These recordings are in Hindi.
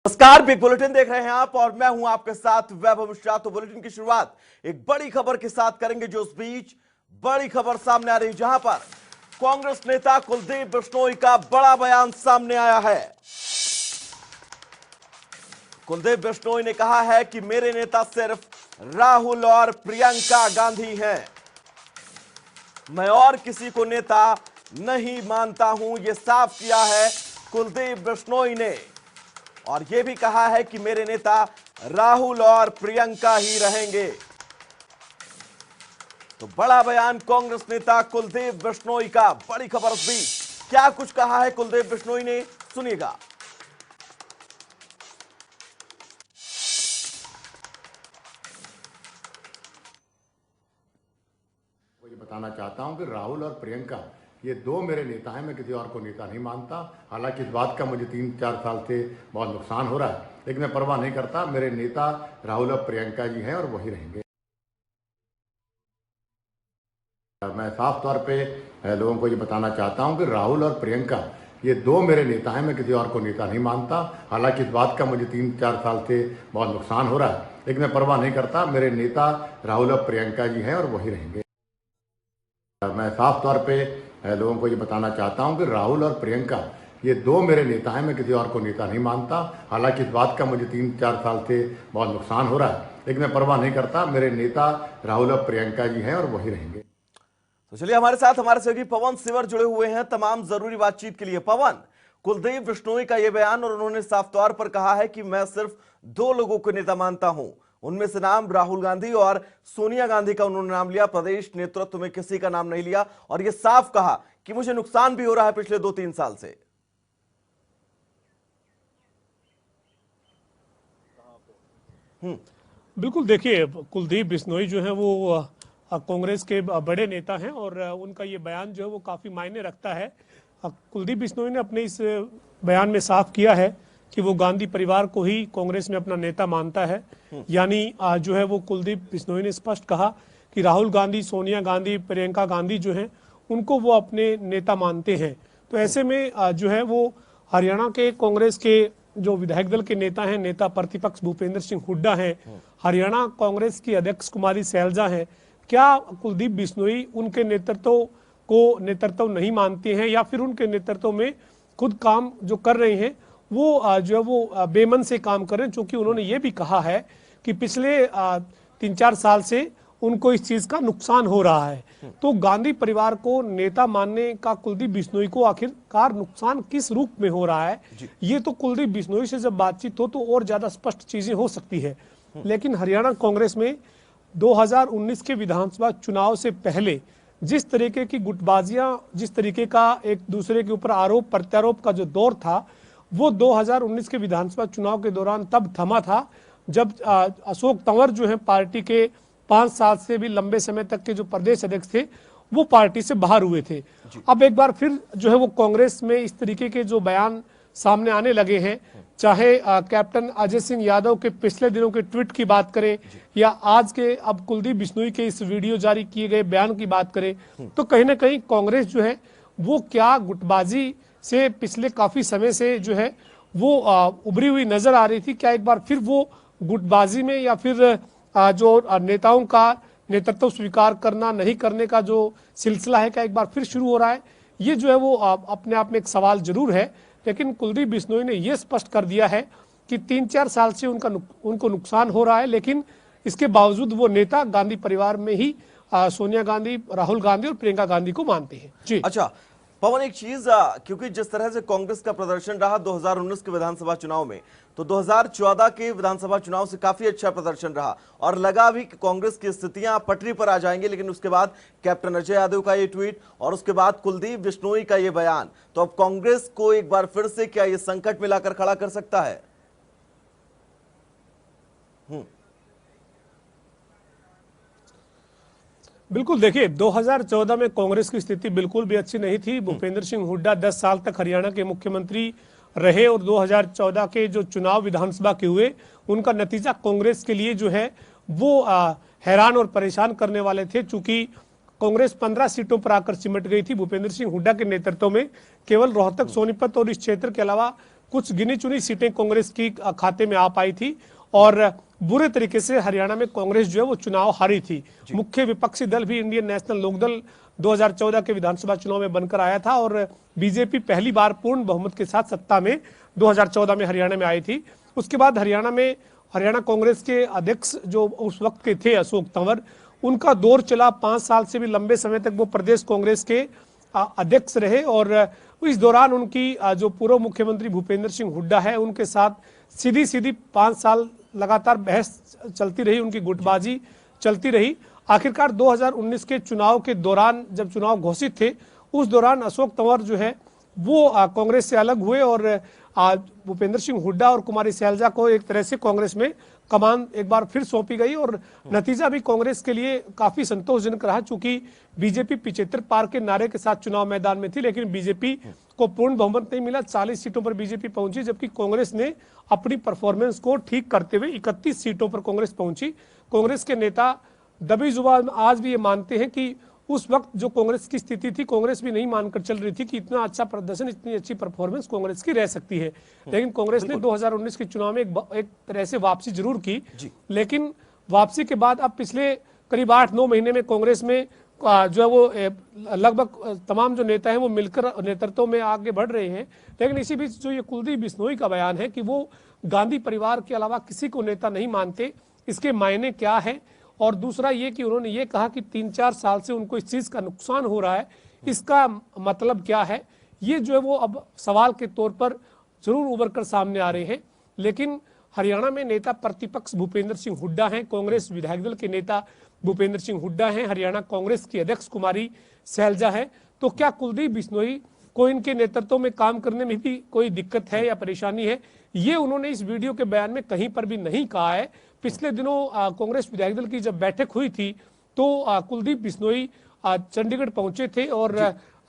नमस्कार, बिग बुलेटिन देख रहे हैं आप और मैं हूं आपके साथ वैभव मिश्रा। तो बुलेटिन की शुरुआत एक बड़ी खबर के साथ करेंगे, जो उस बीच बड़ी खबर सामने आ रही, जहां पर कांग्रेस नेता कुलदीप बिश्नोई का बड़ा बयान सामने आया है। कुलदीप बिश्नोई ने कहा है कि मेरे नेता सिर्फ राहुल और प्रियंका गांधी हैं, मैं और किसी को नेता नहीं मानता हूं। यह साफ किया है कुलदीप बिश्नोई ने, और यह भी कहा है कि मेरे नेता राहुल और प्रियंका ही रहेंगे। तो बड़ा बयान कांग्रेस नेता कुलदीप बिश्नोई का। बड़ी खबर भी, क्या कुछ कहा है कुलदीप बिश्नोई ने, सुनिएगा। ये बताना चाहता हूं कि राहुल और प्रियंका ये दो मेरे नेता हैं, मैं किसी और को नेता नहीं मानता। हालांकि इस बात का मुझे 3-4 साल से बहुत नुकसान हो रहा है, लेकिन मैं परवाह नहीं करता। मेरे नेता राहुल और प्रियंका जी हैं और वही रहेंगे। मैं साफ तौर पे लोगों को ये बताना चाहता हूं कि राहुल और प्रियंका ये दो मेरे नेता हैं, मैं किसी और को नेता नहीं मानता। हालांकि इस बात का मुझे 3-4 साल से बहुत नुकसान हो रहा है, लेकिन मैं परवाह नहीं करता। मेरे नेता राहुल और प्रियंका जी हैं और वही रहेंगे। मैं साफ तौर पे लोगों को ये बताना चाहता हूं कि राहुल और प्रियंका ये दो मेरे नेता हैं, मैं किसी और को नेता नहीं मानता। हालांकि इस बात का मुझे 3-4 साल से बहुत नुकसान हो रहा है, लेकिन मैं परवाह नहीं करता। मेरे नेता राहुल और प्रियंका जी हैं और वही रहेंगे। तो चलिए, हमारे साथ हमारे सहयोगी पवन सिवर जुड़े हुए हैं तमाम जरूरी बातचीत के लिए। पवन, कुलदीप बिश्नोई का यह बयान, और उन्होंने साफ तौर पर कहा है कि मैं सिर्फ दो लोगों को नेता मानता हूं, उनमें से नाम राहुल गांधी और सोनिया गांधी का उन्होंने नाम लिया, प्रदेश नेतृत्व में किसी का नाम नहीं लिया, और यह साफ कहा कि मुझे नुकसान भी हो रहा है पिछले 2-3 साल से। बिल्कुल, देखिए, कुलदीप बिश्नोई जो है वो कांग्रेस के बड़े नेता हैं और उनका ये बयान जो है वो काफ़ी मायने रखता है। कुलदीप बिश्नोई ने अपने इस बयान में साफ किया है कि वो गांधी परिवार को ही कांग्रेस में अपना नेता मानता है। यानी जो है वो कुलदीप बिश्नोई ने स्पष्ट कहा कि राहुल गांधी, सोनिया गांधी, प्रियंका गांधी जो हैं उनको वो अपने नेता मानते हैं। तो ऐसे में जो है वो हरियाणा के कांग्रेस के जो विधायक दल के नेता हैं, नेता प्रतिपक्ष भूपेंद्र सिंह हुड्डा हैं, हरियाणा कांग्रेस की अध्यक्ष कुमारी सैलजा हैं, क्या कुलदीप बिश्नोई उनके नेतृत्व नहीं मानते हैं, या फिर उनके नेतृत्व में खुद काम जो कर रहे हैं वो जो है वो बेमन से काम कर रहे हैं? क्योंकि उन्होंने ये भी कहा है कि पिछले 3-4 साल से उनको इस चीज का नुकसान हो रहा है। तो गांधी परिवार को नेता मानने का कुलदीप बिश्नोई को आखिरकार नुकसान किस रूप में हो रहा है, ये तो कुलदीप बिश्नोई से जब बातचीत हो तो और ज्यादा स्पष्ट चीजें हो सकती है। लेकिन हरियाणा कांग्रेस में 2019 के विधानसभा चुनाव से पहले जिस तरीके की गुटबाजियां, जिस तरीके का एक दूसरे के ऊपर आरोप प्रत्यारोप का जो दौर था, वो 2019 के विधानसभा चुनाव के दौरान तब थमा था जब अशोक तंवर जो है पार्टी के 5 साल से भी लंबे समय तक के जो प्रदेश अध्यक्ष थे वो पार्टी से बाहर हुए थे। अब एक बार फिर जो है वो कांग्रेस में इस तरीके के जो बयान सामने आने लगे हैं, चाहे कैप्टन अजय सिंह यादव के पिछले दिनों के ट्वीट की बात करें या आज के अब कुलदीप बिश्नोई के इस वीडियो जारी किए गए बयान की बात करें, तो कहीं ना कहीं कांग्रेस जो है वो क्या गुटबाजी से पिछले काफी समय से जो है वो उभरी हुई नजर आ रही थी, क्या एक बार फिर वो गुटबाजी में या फिर जो नेताओं का नेतृत्व स्वीकार करना नहीं करने का जो सिलसिला है, क्या एक बार फिर शुरू हो रहा है? ये जो है वो अपने आप में एक सवाल जरूर है। लेकिन कुलदीप बिश्नोई ने यह स्पष्ट कर दिया है कि 3-4 साल से उनको नुकसान हो रहा है, लेकिन इसके बावजूद वो नेता गांधी परिवार में ही सोनिया गांधी, राहुल गांधी और प्रियंका गांधी को मानते हैं। जी अच्छा पवन, एक चीज, क्योंकि जिस तरह से कांग्रेस का प्रदर्शन रहा 2019 के विधानसभा चुनाव में, तो 2014 के विधानसभा चुनाव से काफी अच्छा प्रदर्शन रहा और लगा भी कि कांग्रेस की स्थितियां पटरी पर आ जाएंगी। लेकिन उसके बाद कैप्टन अजय यादव का ये ट्वीट और उसके बाद कुलदीप बिश्नोई का ये बयान, तो अब कांग्रेस को एक बार फिर से क्या ये संकट में लाकर खड़ा कर सकता है? बिल्कुल, देखिए 2014 में कांग्रेस की स्थिति बिल्कुल भी अच्छी नहीं थी। भूपेंद्र सिंह हुड्डा 10 साल तक हरियाणा के मुख्यमंत्री रहे और 2014 के जो चुनाव विधानसभा के हुए उनका नतीजा कांग्रेस के लिए जो है वो हैरान और परेशान करने वाले थे। चूंकि कांग्रेस 15 सीटों पर आकर सिमट गई थी। भूपेंद्र सिंह हुड्डा के नेतृत्व में केवल रोहतक, सोनीपत और इस क्षेत्र के अलावा कुछ गिनी चुनी सीटें कांग्रेस की खाते में आ पाई थी और बुरे तरीके से हरियाणा में कांग्रेस जो है वो चुनाव हारी थी। मुख्य विपक्षी दल भी इंडियन नेशनल लोकदल 2014 के विधानसभा चुनाव में बनकर आया था और बीजेपी पहली बार पूर्ण बहुमत के साथ सत्ता में 2014 में हरियाणा में आई थी। उसके बाद हरियाणा कांग्रेस के अध्यक्ष जो उस वक्त के थे अशोक तंवर, उनका दौर चला 5 साल से भी लंबे समय तक वो प्रदेश कांग्रेस के अध्यक्ष रहे और इस दौरान उनकी जो पूर्व मुख्यमंत्री भूपेंद्र सिंह हुड्डा है उनके साथ सीधी 5 साल लगातार बहस चलती रही, उनकी गुटबाजी चलती रही। आखिरकार 2019 के चुनाव के दौरान जब चुनाव घोषित थे उस दौरान अशोक तंवर जो है वो कांग्रेस से अलग हुए और भूपेंद्र सिंह हुड्डा और कुमारी सैलजा को एक तरह से कांग्रेस में कमान एक बार फिर सौंपी गई और नतीजा भी कांग्रेस के लिए काफी संतोषजनक रहा। चूंकि बीजेपी 75 पार के नारे के साथ चुनाव मैदान में थी, लेकिन बीजेपी को पूर्ण बहुमत नहीं मिला। 40 सीटों पर बीजेपी पहुंची, जबकि कांग्रेस ने अपनी परफॉर्मेंस को ठीक करते हुए 31 सीटों पर कांग्रेस पहुंची। कांग्रेस के नेता दबी जुबान आज भी ये मानते हैं कि उस वक्त जो कांग्रेस की स्थिति थी, कांग्रेस भी नहीं मानकर चल रही थी कि इतना अच्छा प्रदर्शन, इतनी अच्छी परफॉर्मेंस कांग्रेस की रह सकती है। लेकिन कांग्रेस ने 2019 के चुनाव में एक तरह से वापसी जरूर की, लेकिन वापसी के बाद अब पिछले करीब 8-9 महीने में कांग्रेस में जो है वो लगभग तमाम जो नेता हैं वो मिलकर नेतृत्व में आगे बढ़ रहे हैं। लेकिन इसी बीच जो ये कुलदीप बिश्नोई का बयान है कि वो गांधी परिवार के अलावा किसी को नेता नहीं मानते, इसके मायने क्या है? और दूसरा ये कि उन्होंने ये कहा कि 3-4 साल से उनको इस चीज का नुकसान हो रहा है, इसका मतलब क्या है? ये जो है वो अब सवाल के तौर पर जरूर उभर कर सामने आ रहे हैं। लेकिन हरियाणा में नेता प्रतिपक्ष भूपेंद्र सिंह हुड्डा हैं, कांग्रेस विधायक दल के नेता भूपेंद्र सिंह हुड्डा हैं, हरियाणा कांग्रेस की अध्यक्ष कुमारी सैलजा है। तो क्या कुलदीप बिश्नोई को इनके नेतृत्व में काम करने में भी कोई दिक्कत है या परेशानी है? ये उन्होंने इस वीडियो के बयान में कहीं पर भी नहीं कहा है। पिछले दिनों कांग्रेस विधायक दल की जब बैठक हुई थी तो कुलदीप बिश्नोई चंडीगढ़ पहुंचे थे और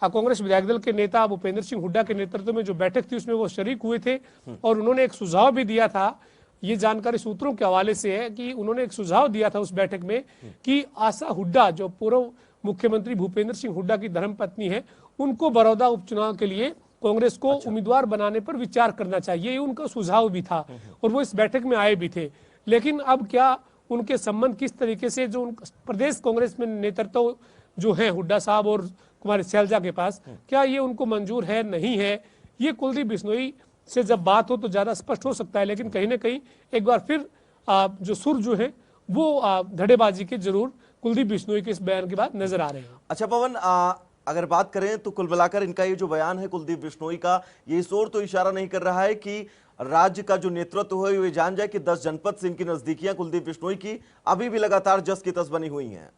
कांग्रेस विधायक दल के नेता भूपेंद्र सिंह हुड्डा के नेतृत्व में जो बैठक थी उसमें वो शरीक हुए थे और उन्होंने एक सुझाव भी दिया था। ये जानकारी सूत्रों के हवाले से है कि उन्होंने एक सुझाव दिया था उस बैठक में कि आशा हुड्डा जो पूर्व मुख्यमंत्री भूपेंद्र सिंह हुड्डा की धर्मपत्नी है, उनको बड़ौदा उपचुनाव के लिए कांग्रेस को उम्मीदवार बनाने पर विचार करना चाहिए, ये उनका सुझाव भी था और वो इस बैठक में आए भी थे। लेकिन अब क्या उनके संबंध किस तरीके से जो प्रदेश कांग्रेस में नेतृत्व जो है हुड्डा साहब और कुमारी सैलजा के पास, क्या ये उनको मंजूर है नहीं है, ये कुलदीप बिश्नोई से जब बात हो तो ज्यादा स्पष्ट हो सकता है। लेकिन कहीं ना कहीं एक बार फिर जो सुर जो है वो धड़ेबाजी के जरूर कुलदीप बिश्नोई के इस बयान के बाद नजर आ रहे हैं। अच्छा पवन, अगर बात करें तो कुल मिलाकर इनका ये जो बयान है कुलदीप बिश्नोई का, ये इस ओर तो इशारा नहीं कर रहा है कि राज्य का जो नेतृत्व है ये जान जाए कि 10 जनपद से इनकी नजदीकियां कुलदीप बिश्नोई की अभी भी लगातार जस की तस बनी हुई हैं।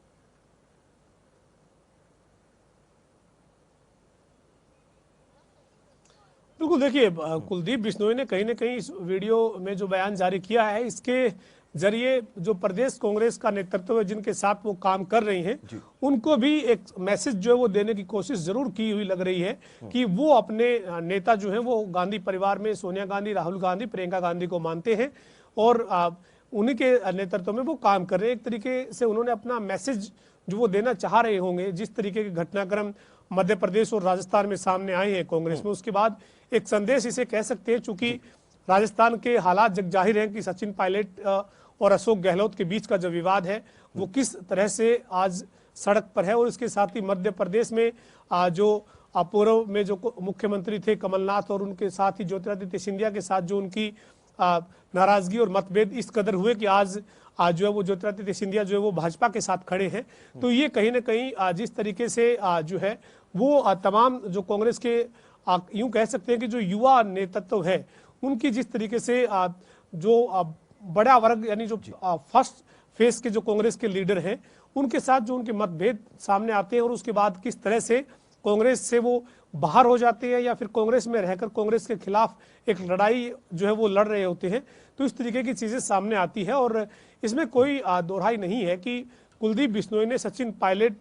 बिल्कुल, देखिए कुलदीप बिश्नोई ने कहीं ना कहीं इस वीडियो में जो बयान जारी किया है इसके जरिए जो प्रदेश कांग्रेस का नेतृत्व है जिनके साथ वो काम कर रही हैं उनको भी एक मैसेज जो है वो देने की कोशिश जरूर की हुई लग रही है कि वो अपने नेता जो है वो गांधी परिवार में सोनिया गांधी, राहुल गांधी, प्रियंका गांधी को मानते हैं और उन्हीं के नेतृत्व में वो काम कर रहे हैं। एक तरीके से उन्होंने अपना मैसेज जो वो देना चाह रहे होंगे, जिस तरीके के घटनाक्रम मध्य प्रदेश और राजस्थान में सामने आए हैं कांग्रेस में, उसके बाद एक संदेश इसे कह सकते हैं। चूंकि राजस्थान के हालात जग जाहिर हैं कि सचिन पायलट और अशोक गहलोत के बीच का जो विवाद है वो किस तरह से आज सड़क पर है और इसके साथ ही मध्य प्रदेश में जो पूर्व में जो मुख्यमंत्री थे कमलनाथ और उनके साथ ही ज्योतिरादित्य सिंधिया के साथ जो उनकी नाराजगी और मतभेद इस कदर हुए कि आज जो है वो ज्योतिरादित्य सिंधिया जो है वो भाजपा के साथ खड़े हैं। तो ये कहीं ना कहीं जिस तरीके से जो है वो तमाम जो कांग्रेस के यूं कह सकते हैं कि जो युवा नेतृत्व है उनकी जिस तरीके से जो बड़ा वर्ग यानी जो फर्स्ट फेस के जो कांग्रेस के लीडर हैं उनके साथ जो उनके मतभेद सामने आते हैं और उसके बाद किस तरह से कांग्रेस से वो बाहर हो जाते हैं या फिर कांग्रेस में रहकर कांग्रेस के खिलाफ एक लड़ाई जो है वो लड़ रहे होते हैं। तो इस तरीके की चीजें सामने आती है और इसमें कोई दोहराई नहीं है कि कुलदीप बिश्नोई ने सचिन पायलट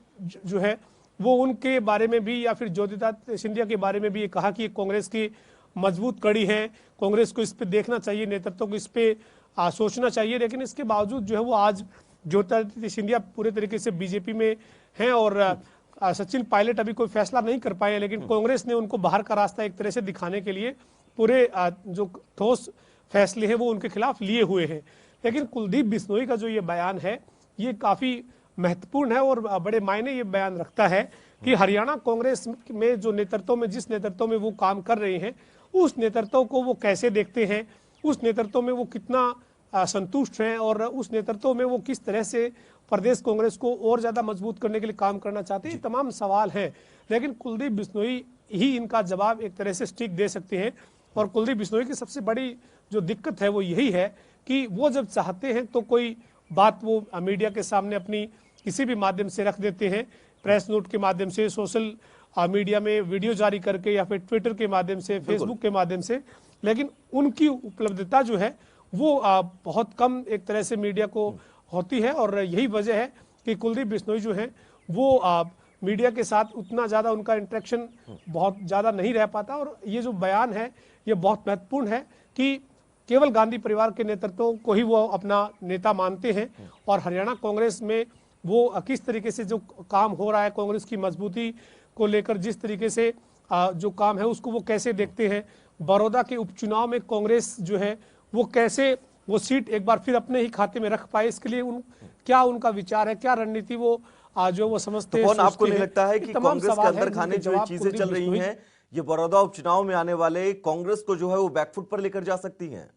जो है वो उनके बारे में भी या फिर ज्योतिरादित्य सिंधिया के बारे में भी ये कहा कि कांग्रेस की मजबूत कड़ी है, कांग्रेस को इस पे देखना चाहिए, नेतृत्व को इस पे सोचना चाहिए। लेकिन इसके बावजूद जो है वो आज ज्योतिरादित्य सिंधिया पूरे तरीके से बीजेपी में हैं और सचिन पायलट अभी कोई फैसला नहीं कर पाए, लेकिन कांग्रेस ने उनको बाहर का रास्ता एक तरह से दिखाने के लिए पूरे जो ठोस फैसले हैं वो उनके खिलाफ लिए हुए हैं। लेकिन कुलदीप बिश्नोई का जो ये बयान है ये काफी महत्वपूर्ण है और बड़े मायने ये बयान रखता है कि हरियाणा कांग्रेस में जो नेतृत्व में जिस नेतृत्व में वो काम कर रहे हैं उस नेतृत्व को वो कैसे देखते हैं, उस नेतृत्व में वो कितना संतुष्ट हैं और उस नेतृत्व में वो किस तरह से प्रदेश कांग्रेस को और ज्यादा मजबूत करने के लिए काम करना चाहते हैं। ये तमाम सवाल हैं, लेकिन कुलदीप बिश्नोई ही इनका जवाब एक तरह से स्टिक दे सकते हैं। और कुलदीप बिश्नोई की सबसे बड़ी जो दिक्कत है वो यही है कि वो जब चाहते हैं तो कोई बात वो मीडिया के सामने अपनी किसी भी माध्यम से रख देते हैं, प्रेस नोट के माध्यम से, सोशल मीडिया में वीडियो जारी करके या फिर ट्विटर के माध्यम से, फेसबुक के माध्यम से, लेकिन उनकी उपलब्धता जो है वो बहुत कम एक तरह से मीडिया को होती है। और यही वजह है कि कुलदीप बिश्नोई जो है वो मीडिया के साथ उतना ज़्यादा उनका इंटरेक्शन बहुत ज़्यादा नहीं रह पाता। और ये जो बयान है ये बहुत महत्वपूर्ण है कि केवल गांधी परिवार के नेतृत्व को ही वो अपना नेता मानते हैं और हरियाणा कांग्रेस में वो किस तरीके से जो काम हो रहा है कांग्रेस की मजबूती को लेकर, जिस तरीके से जो काम है उसको वो कैसे देखते हैं। बड़ौदा के उपचुनाव में कांग्रेस जो है वो कैसे वो सीट एक बार फिर अपने ही खाते में रख पाए, इसके लिए क्या उनका विचार है, क्या रणनीति वो जो वो समझते हैं। कौन आपको नहीं लगता है कि कांग्रेस के अंदर खाने जो ये चीजें चल रही हैं ये बड़ौदा उपचुनाव में आने वाले कांग्रेस को जो है वो बैकफुट पर लेकर जा सकती हैं?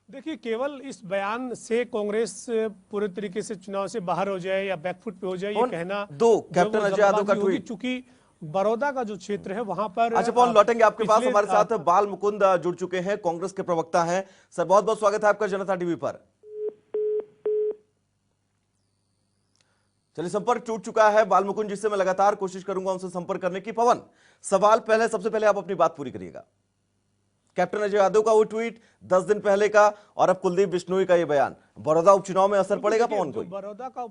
देखिए, केवल इस बयान से कांग्रेस पूरे तरीके से चुनाव से बाहर हो जाए या बैकफुट पे हो जाए ये कहना दो कैप्टन अजय यादव का ट्वीट, चूंकि बड़ौदा का जो क्षेत्र है वहां पर। अच्छा पवन, लौटेंगे आपके पास। हमारे साथ बाल मुकुंद जुड़ चुके हैं, कांग्रेस के प्रवक्ता हैं। सर बहुत बहुत स्वागत है आपका जनता टीवी पर। चलिए, संपर्क टूट चुका है बाल मुकुंद, जिससे मैं लगातार कोशिश करूंगा उनसे संपर्क करने की। पवन, सवाल सबसे पहले आप अपनी बात पूरी करिएगा। कैप्टन अजय यादव का वो ट्वीट 10 दिन पहले का और अब कुलदीप बिश्नोई का ये बयान, बड़ौदा उपचुनाव में असर पड़ेगा पवन कोई? बड़ौदा का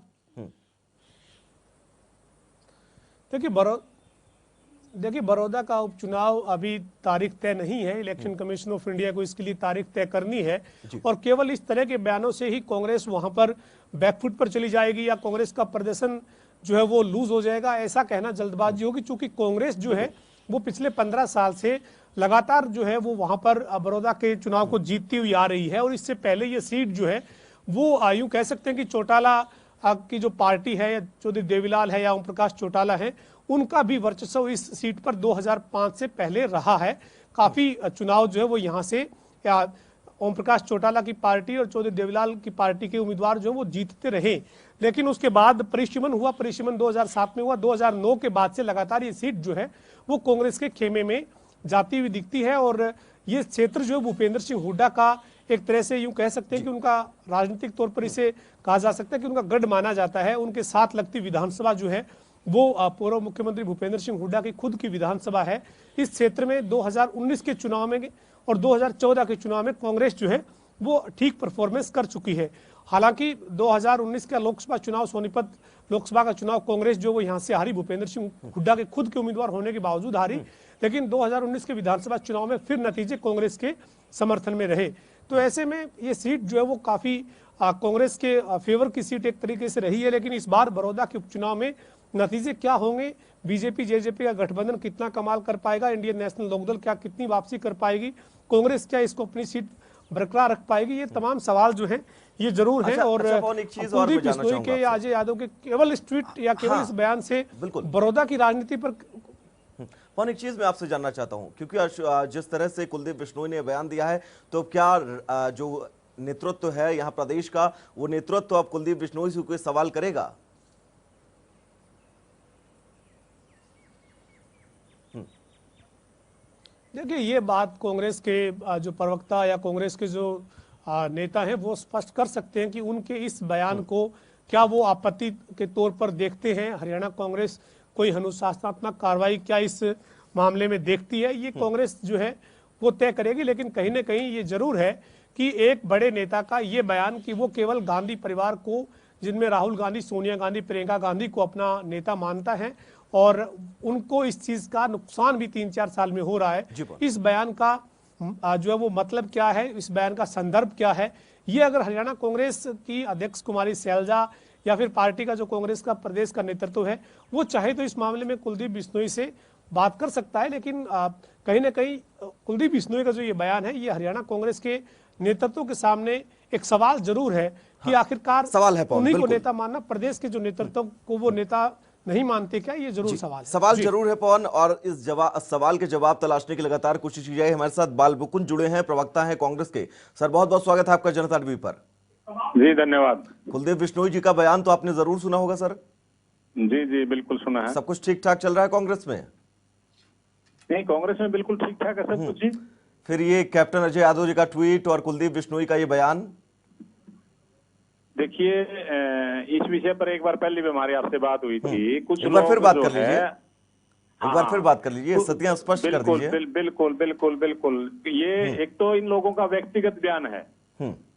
देखिए बड़ौदा का उपचुनाव अभी तारीख तय नहीं है, इलेक्शन कमीशन ऑफ इंडिया को इसके लिए तारीख तय करनी है। और केवल इस तरह के बयानों से ही कांग्रेस वहां पर बैकफुट पर चली जाएगी या कांग्रेस का प्रदर्शन जो है वो लूज हो जाएगा, ऐसा कहना जल्दबाजी होगी। चूंकि कांग्रेस जो है वो पिछले 15 साल से लगातार जो है वो वहां पर बड़ौदा के चुनाव को जीतती हुई आ रही है। और इससे पहले ये सीट जो है वो यूं कह सकते हैं कि चौटाला की जो पार्टी है या चौधरी देवीलाल है या ओम प्रकाश चौटाला है, उनका भी वर्चस्व इस सीट पर 2005 से पहले रहा है। काफी चुनाव जो है वो यहाँ से ओम प्रकाश चौटाला की पार्टी और चौधरी देवीलाल की पार्टी के उम्मीदवार जो है वो जीतते रहे। लेकिन उसके बाद परिशमन हुआ, परिशमन 2007 में हुआ, 2009 के बाद से लगातार ये सीट जो है वो कांग्रेस के खेमे में जाती हुई दिखती है। और ये क्षेत्र जो है भूपेंद्र सिंह हुड्डा का एक तरह से यूं कह सकते हैं कि उनका राजनीतिक तौर पर इसे कहा जा सकता है कि उनका गढ़ माना जाता है। उनके साथ लगती विधानसभा जो है वो पूर्व मुख्यमंत्री भूपेंद्र सिंह हुड्डा की खुद की विधानसभा है। इस क्षेत्र में 2019 के चुनाव में और 2014 के चुनाव में कांग्रेस जो है वो ठीक परफॉर्मेंस कर चुकी है। हालांकि 2019 का लोकसभा चुनाव, सोनीपत लोकसभा का चुनाव कांग्रेस जो वो यहाँ से हारी, भूपेंद्र सिंह हुड्डा के खुद के उम्मीदवार होने के बावजूद हारी। लेकिन 2019 के विधानसभा चुनाव में फिर नतीजे कांग्रेस के समर्थन में रहे। तो ऐसे में ये सीट जो है वो काफी कांग्रेस के फेवर की सीट एक तरीके से रही है। लेकिन इस बार बड़ौदा के उपचुनाव में नतीजे क्या होंगे, बीजेपी जेजेपी का गठबंधन कितना कमाल कर पाएगा, इंडियन नेशनल लोकदल क्या कितनी वापसी कर पाएगी, कांग्रेस क्या इसको अपनी सीट बरकरार रख पाएगी, ये तमाम सवाल जो हैं ये जरूर है। और कुलदीप बिश्नोई के या अजय यादव के केवल इस ट्वीट या केवल इस बयान से बड़ौदा की राजनीति पर कौन एक चीज मैं आपसे जानना चाहता हूं, क्योंकि जिस तरह से कुलदीप बिश्नोई ने बयान दिया है, तो क्या जो नेतृत्व है यहाँ प्रदेश का, वो नेतृत्व अब कुलदीप बिश्नोई से कोई सवाल करेगा? देखिए, ये बात कांग्रेस के जो प्रवक्ता या कांग्रेस के जो नेता हैं वो स्पष्ट कर सकते हैं कि उनके इस बयान को क्या वो आपत्ति के तौर पर देखते हैं। हरियाणा कांग्रेस कोई अनुशासनात्मक कार्रवाई क्या इस मामले में देखती है, ये कांग्रेस जो है वो तय करेगी। लेकिन कहीं ना कहीं ये जरूर है कि एक बड़े नेता का ये बयान कि वो केवल गांधी परिवार को, जिनमें राहुल गांधी, सोनिया गांधी, प्रियंका गांधी को अपना नेता मानता है और उनको इस चीज का नुकसान भी 3-4 साल में हो रहा है, इस बयान का जो है वो मतलब क्या है, इस बयान का संदर्भ क्या है, ये अगर हरियाणा कांग्रेस की अध्यक्ष कुमारी सैलजा या फिर पार्टी का जो कांग्रेस का प्रदेश का नेतृत्व है वो चाहे तो इस मामले में कुलदीप बिश्नोई से बात कर सकता है, लेकिन कहीं ना कहीं कुलदीप बिश्नोई का जो ये बयान है ये हरियाणा कांग्रेस के नेतृत्व के सामने एक सवाल जरूर है कि आखिरकार सवाल है पवन, उन्हीं को बिल्कुल। नेता मानना, प्रदेश के जो नेतृत्व को वो नेता नहीं मानते क्या, ये जरूर सवाल है। सवाल जी। जरूर है पवन, और इस सवाल के जवाब तलाशने की लगातार कोशिश की जाए। हमारे साथ बाल मुकुंद जुड़े हैं, प्रवक्ता हैं कांग्रेस के। सर बहुत बहुत स्वागत है आपका जनता टीवी पर। जी धन्यवाद। कुलदीप बिश्नोई जी का बयान तो आपने जरूर सुना होगा सर। जी जी बिल्कुल सुना है। सब कुछ ठीक ठाक चल रहा है कांग्रेस में? नहीं, कांग्रेस में बिल्कुल ठीक ठाक है सब कुछ जी। फिर ये कैप्टन अजय यादव जी का ट्वीट और कुलदीप बिश्नोई का ये बयान, देखिए इस विषय पर एक बार पहले भी हमारी आपसे बात हुई थी। कुछ एक बार फिर लोग बात जो कर लीजिए, है, एक बार फिर बात कर लीजिए, स्थितियां स्पष्ट कर दीजिए। बिल्कुल बिल्कुल बिल्कुल। ये एक तो इन लोगों का व्यक्तिगत बयान है,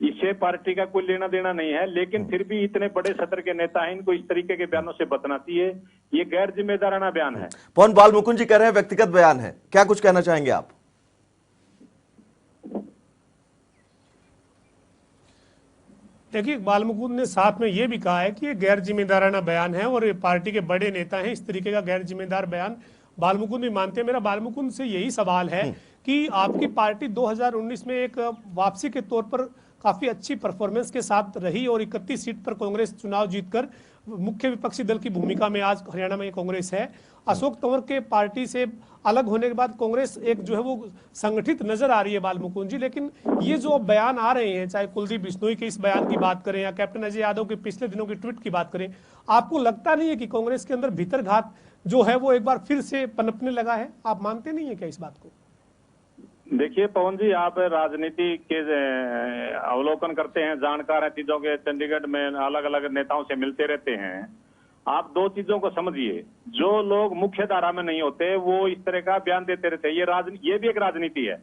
इससे पार्टी का कोई लेना देना नहीं है, लेकिन फिर भी इतने बड़े सत्र के नेता हैं, इनको इस तरीके के बयानों से बचना चाहिए। ये गैर जिम्मेदाराना बयान है। पवन, बाल मुकुंद जी कह रहे हैं व्यक्तिगत बयान है, क्या कुछ कहना चाहेंगे आप? देखिए, बाल मुकुंद ने साथ में ये भी कहा है कि ये गैर जिम्मेदाराना बयान है और ये पार्टी के बड़े नेता हैं, इस तरीके का गैर जिम्मेदार बयान बाल मुकुंद भी मानते हैं। मेरा बाल मुकुंद से यही सवाल है कि आपकी पार्टी 2019 में एक वापसी के तौर पर काफी अच्छी परफॉर्मेंस के साथ रही और 31 सीट पर कांग्रेस चुनाव जीतकर मुख्य विपक्षी दल की भूमिका में आज हरियाणा में कांग्रेस है। अशोक तंवर के पार्टी से अलग होने के बाद कांग्रेस एक जो है वो संगठित नजर आ रही है बाल मुकुंद जी, लेकिन ये जो बयान आ रहे हैं, चाहे कुलदीप बिश्नोई के इस बयान की बात करें या कैप्टन अजय यादव के पिछले दिनों के ट्वीट की बात करें, आपको लगता नहीं है कि कांग्रेस के अंदर भीतरघात जो है वो एक बार फिर से पनपने लगा है? आप मानते नहीं है क्या इस बात को? देखिए पवन जी, आप राजनीति के अवलोकन करते हैं, जानकार हैं चीजों के, चंडीगढ़ में अलग अलग नेताओं से मिलते रहते हैं। आप दो चीजों को समझिए, जो लोग मुख्य धारा में नहीं होते वो इस तरह का बयान देते रहते हैं। ये भी एक राजनीति है।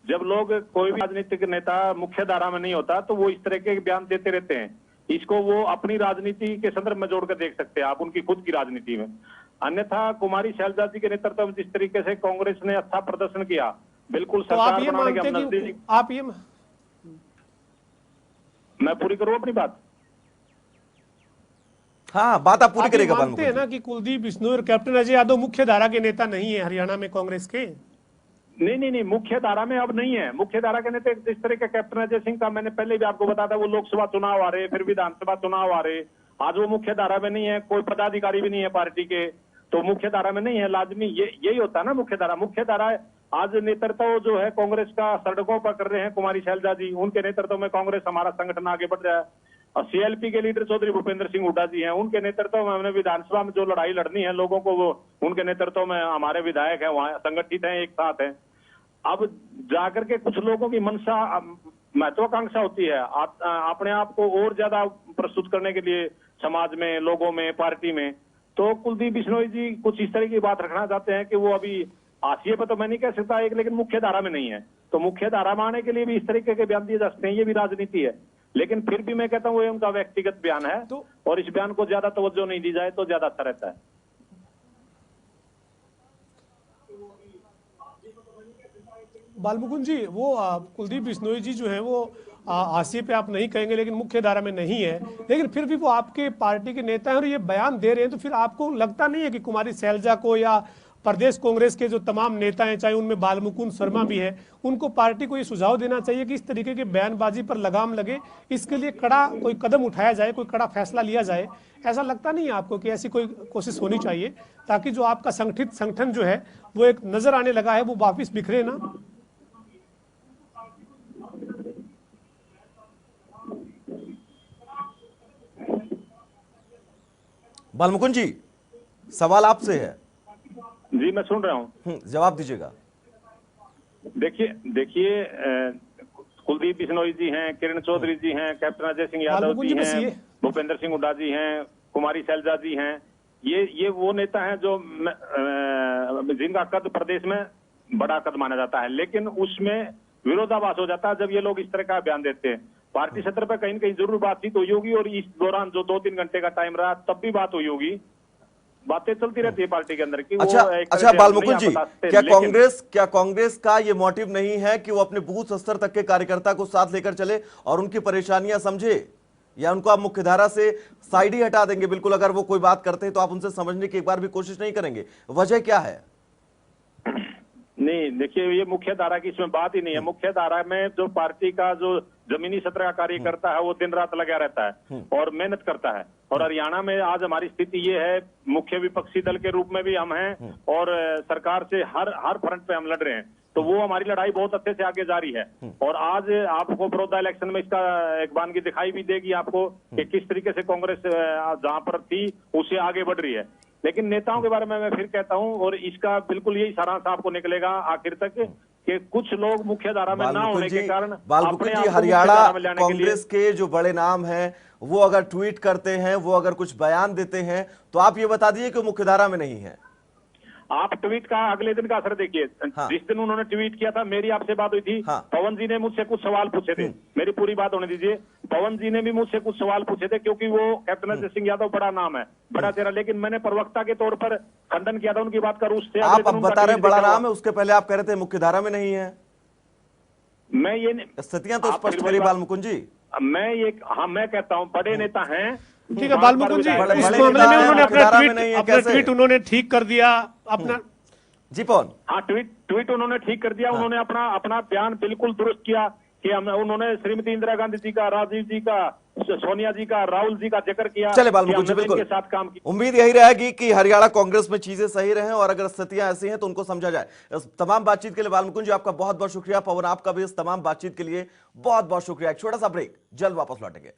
जब लोग, कोई भी राजनीतिक नेता मुख्य धारा में नहीं होता तो वो इस तरह के बयान देते रहते हैं। इसको वो अपनी राजनीति के संदर्भ में जोड़कर देख सकते हैं आप, उनकी खुद की राजनीति में। अन्यथा कुमारी शैलजा जी के नेतृत्व में जिस तरीके से कांग्रेस ने अच्छा प्रदर्शन किया, बिल्कुल तो आप सरकार ये बनाने के मानते हम हैं कि नजदीक। आप ये मैं पूरी करूं अपनी बात? हाँ, बात आप पूरी आप ये करेगा बाल मानते हैं मुकुंद ना कि कुलदीप बिश्नोई और कैप्टन अजय यादव मुख्य धारा के नेता नहीं है हरियाणा में कांग्रेस के? नहीं, मुख्य धारा में अब नहीं है। मुख्य धारा के नेता जिस तरह के कैप्टन अजय सिंह का मैंने पहले भी आपको बताया था, वो लोकसभा चुनाव आ रहे, फिर विधानसभा चुनाव आ रहे, आज वो मुख्य धारा में नहीं है। कोई पदाधिकारी भी नहीं है पार्टी के, तो मुख्य धारा में नहीं है। लाजमी यही होता है ना मुख्य धारा। मुख्य धारा आज नेतृत्व जो है कांग्रेस का सड़कों पर कर रहे हैं कुमारी शैलजा जी, उनके नेतृत्व में कांग्रेस हमारा संगठन आगे बढ़ रहा है। और सीएलपी के लीडर चौधरी भूपेंद्र सिंह हुड्डा जी हैं, उनके नेतृत्व में हमने विधानसभा में जो लड़ाई लड़नी है लोगों को, वो उनके नेतृत्व में हमारे विधायक हैं, वहां संगठित हैं, एक साथ हैं। अब जाकर के कुछ लोगों की मंशा, महत्वाकांक्षा होती है अपने आप को और ज्यादा प्रस्तुत करने के लिए समाज में, लोगों में, पार्टी में। तो कुलदीप बिश्नोई जी कुछ इस तरह की बात रखना चाहते हैं कि वो अभी हाशिए पर तो मैं नहीं कह सकता एक, लेकिन मुख्य धारा में नहीं है। तो मुख्य धारा में आने के लिए भी इस तरीके के बयान दिए जा सकते हैं, ये भी राजनीति है। लेकिन फिर भी मैं कहता हूँ ये उनका व्यक्तिगत बयान है, और इस बयान को ज्यादा तवज्जो नहीं दी जाए तो ज्यादा अच्छा रहता है। बाल मुकुंद जी, वो कुलदीप बिश्नोई जी जो है वो हाशिए पे आप नहीं कहेंगे, लेकिन मुख्य धारा में नहीं है, लेकिन फिर भी वो आपके पार्टी के नेता हैं और ये बयान दे रहे हैं, तो फिर आपको लगता नहीं है कि कुमारी शैलजा को या प्रदेश कांग्रेस के जो तमाम नेता हैं, चाहे उनमें बाल मुकुंद शर्मा भी है, उनको पार्टी को ये सुझाव देना चाहिए कि इस तरीके के बयानबाजी पर लगाम लगे, इसके लिए कड़ा कोई कदम उठाया जाए, कोई कड़ा फैसला लिया जाए? ऐसा लगता नहीं है आपको कि ऐसी कोई कोशिश होनी चाहिए, ताकि जो आपका संगठित संगठन जो है वो एक नजर आने लगा है वो वापिस बिखरे ना? बाल मुकुंद जी, सवाल आपसे है। जी मैं सुन रहा हूँ, जवाब दीजिएगा। देखिए कुलदीप बिश्नोई जी हैं, किरण चौधरी जी हैं, कैप्टन अजय सिंह यादव जी हैं, भूपेंद्र सिंह हुड्डा जी हैं, कुमारी शैलजा जी हैं। ये वो नेता हैं जो जिनका कद प्रदेश में बड़ा कद माना जाता है, लेकिन उसमें विरोधाभास हो जाता है जब ये लोग इस तरह का बयान देते हैं। पार्टी सत्र पर कहीं न कहीं जरूर बातचीत हुई होगी, और इस दौरान जो 2-3 घंटे का टाइम रहा तब भी बात हुई होगी। बातें चलती रहती है पार्टी के अंदर की। अच्छा बाल मुकुंद जी, क्या कांग्रेस का ये मोटिव नहीं है कि वो अपने बूथ स्तर तक के कार्यकर्ता को साथ लेकर चले और उनकी परेशानियां समझे, या उनको आप मुख्यधारा से साइड ही हटा देंगे बिल्कुल? अगर वो कोई बात करते हैं तो आप उनसे समझने की एक बार भी कोशिश नहीं करेंगे? वजह क्या है? नहीं, देखिए, ये मुख्य धारा की इसमें बात ही नहीं है। मुख्य धारा में जो पार्टी का जो जमीनी सत्र का कार्यकर्ता है वो दिन रात लगा रहता है और मेहनत करता है। और हरियाणा में आज हमारी स्थिति ये है, मुख्य विपक्षी दल के रूप में भी हम हैं और सरकार से हर फ्रंट पे हम लड़ रहे हैं। तो वो हमारी लड़ाई बहुत अच्छे से आगे जारी है। और आज आपको बड़ौदा इलेक्शन में इसका एक बानगी दिखाई भी देगी आपको कि किस तरीके से कांग्रेस जहां पर थी उससे आगे बढ़ रही है। लेकिन नेताओं के बारे में मैं फिर कहता हूं, और इसका बिल्कुल यही सारांश आपको निकलेगा आखिर तक, कि कुछ लोग मुख्य धारा में ना होने के कारण बालमुकुंद जी, हरियाणा कांग्रेस के जो बड़े नाम हैं वो अगर ट्वीट करते हैं, वो अगर कुछ बयान देते हैं, तो आप ये बता दीजिए कि मुख्यधारा में नहीं है। आप ट्वीट का अगले दिन का असर देखिए। हाँ। जिस दिन उन्होंने ट्वीट किया था, मेरी आपसे बात हुई थी। हाँ। पवन जी ने मुझसे कुछ सवाल पूछे थे, मेरी पूरी बात होने दीजिए। पवन जी ने भी मुझसे कुछ सवाल पूछे थे, क्योंकि वो कैप्टन अजय सिंह यादव बड़ा नाम है, बड़ा चेहरा, लेकिन मैंने प्रवक्ता के तौर पर खंडन किया था उनकी बात का। उससे आप अब बता रहे हैं बड़ा नाम है, उसके पहले आप कह रहे थे मुख्यधारा में नहीं है। मैं ये स्थितियां तो स्पष्ट करिए बालमुकुंद जी। मैं कहता हूँ बड़े नेता हैं। ठीक है बालमुकुंद जी, बड़े इस नेता मामले में हैं, उन्होंने मुख्यधारा में नहीं है, अपना कैसे? ट्वीट उन्होंने ठीक कर दिया अपना। जी पवन। हाँ, ट्वीट उन्होंने ठीक कर दिया। उन्होंने अपना बयान बिल्कुल दुरुस्त किया कि उन्होंने श्रीमती इंदिरा गांधी जी का, राजीव जी का, सोनिया जी का, राहुल जी का जिक्र किया। चले बालमुकुंद जी, बिल्कुल के साथ काम किया। उम्मीद यही रहेगी कि हरियाणा कांग्रेस में चीजें सही रहें और अगर स्थितियां ऐसी हैं तो उनको समझा जाए। इस तमाम बातचीत के लिए बालमुकुंद जी आपका बहुत बहुत शुक्रिया। पवन आपका भी इस तमाम बातचीत के लिए बहुत बहुत शुक्रिया। एक छोटा सा ब्रेक, जल्द वापस लौटेंगे।